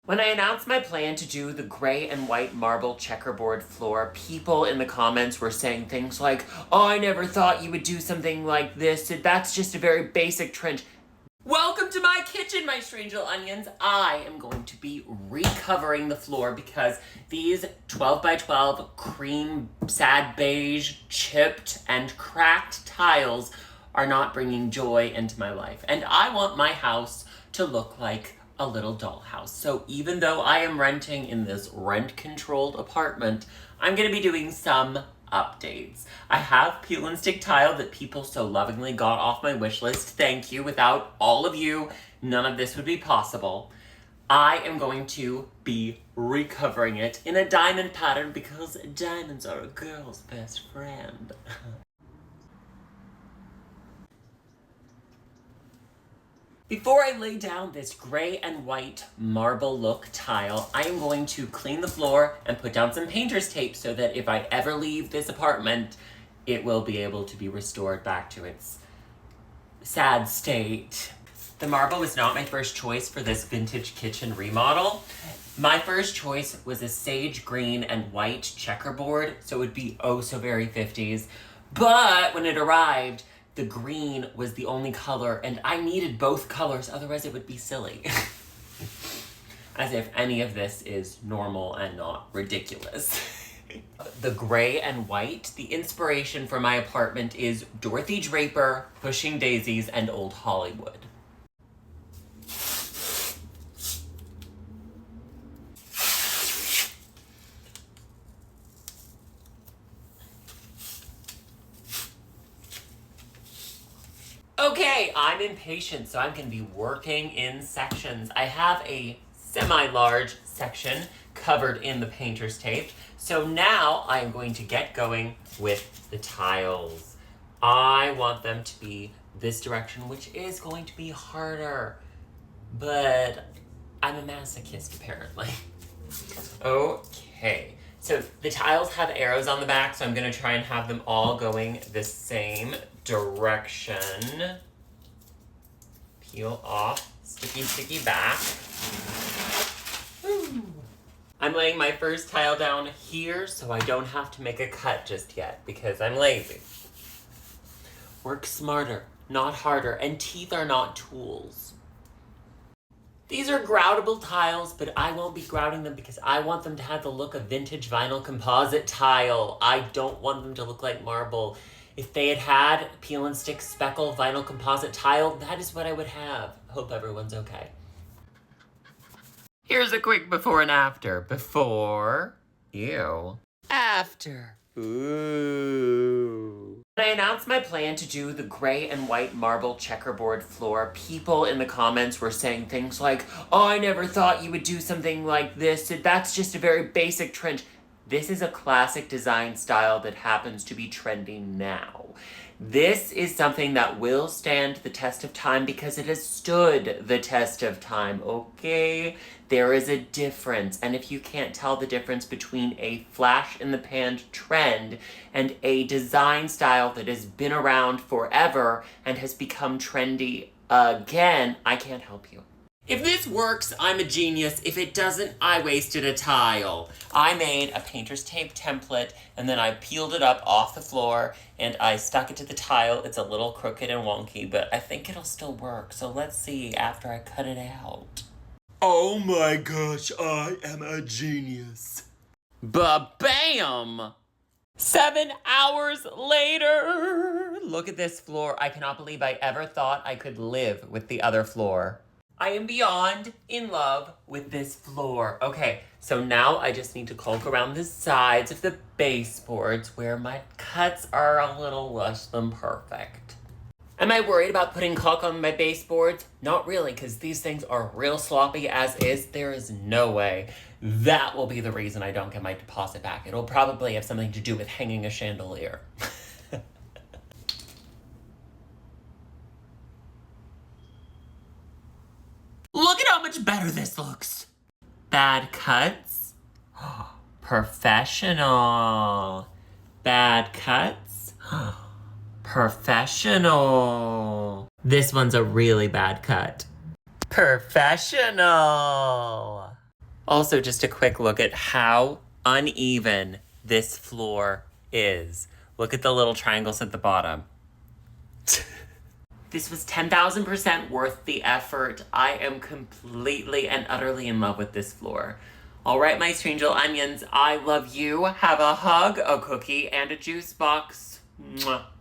When I announced my plan to do the gray and white marble checkerboard floor, people in the comments were saying things like, "Oh, I never thought you would do something like this. That's just a very basic trend." Welcome to my kitchen, my strange little onions. I am going to be recovering the floor because these 12 by 12 cream, sad beige, chipped, and cracked tiles are not bringing joy into my life. And I want my house to look like a little dollhouse. So even though I am renting in this rent-controlled apartment, I'm gonna be doing some updates. I have peel and stick tile that people so lovingly got off my wish list. Thank you. Without all of you, none of this would be possible. I am going to be recovering it in a diamond pattern because diamonds are a girl's best friend. Before I lay down this gray and white marble look tile, I am going to clean the floor and put down some painter's tape so that if I ever leave this apartment, it will be able to be restored back to its sad state. The marble was not my first choice for this vintage kitchen remodel. My first choice was a sage green and white checkerboard, so it would be oh so very 50s. But when it arrived, the green was the only color, and I needed both colors, otherwise it would be silly. As if any of this is normal and not ridiculous. The gray and white, the inspiration for my apartment is Dorothy Draper, Pushing Daisies, and Old Hollywood. Okay, I'm impatient, so I'm gonna be working in sections. I have a semi-large section covered in the painter's tape, so now I'm going to get going with the tiles. I want them to be this direction, which is going to be harder, but I'm a masochist apparently. Okay, so the tiles have arrows on the back, so I'm gonna try and have them all going the same direction. Peel off, sticky back. Woo. I'm laying my first tile down here so I don't have to make a cut just yet because I'm lazy. Work smarter, not harder, and teeth are not tools. These are groutable tiles, but I won't be grouting them because I want them to have the look of vintage vinyl composite tile. I don't want them to look like marble. If they had peel and stick speckle vinyl composite tile, that is what I would have. Hope everyone's okay. Here's a quick before and after. Before, ew. After, ooh. When I announced my plan to do the gray and white marble checkerboard floor, people in the comments were saying things like, "Oh, I never thought you would do something like this. That's just a very basic trend." This is a classic design style that happens to be trending now. This is something that will stand the test of time because it has stood the test of time, okay? There is a difference, and if you can't tell the difference between a flash-in-the-pan trend and a design style that has been around forever and has become trendy again, I can't help you. If this works, I'm a genius. If it doesn't, I wasted a tile. I made a painter's tape template, and then I peeled it up off the floor, and I stuck it to the tile. It's a little crooked and wonky, but I think it'll still work. So let's see after I cut it out. Oh my gosh, I am a genius. Ba-bam! 7 hours later! Look at this floor. I cannot believe I ever thought I could live with the other floor. I am beyond in love with this floor. Okay, so now I just need to caulk around the sides of the baseboards where my cuts are a little less than perfect. Am I worried about putting caulk on my baseboards? Not really, because these things are real sloppy as is. There is no way that will be the reason I don't get my deposit back. It'll probably have something to do with hanging a chandelier. Look at how much better this looks. Bad cuts. Professional. Bad cuts. Professional. This one's a really bad cut. Professional. Also, just a quick look at how uneven this floor is. Look at the little triangles at the bottom. This was 10,000% worth the effort. I am completely and utterly in love with this floor. All right, my strange little onions, I love you. Have a hug, a cookie, and a juice box. Mwah.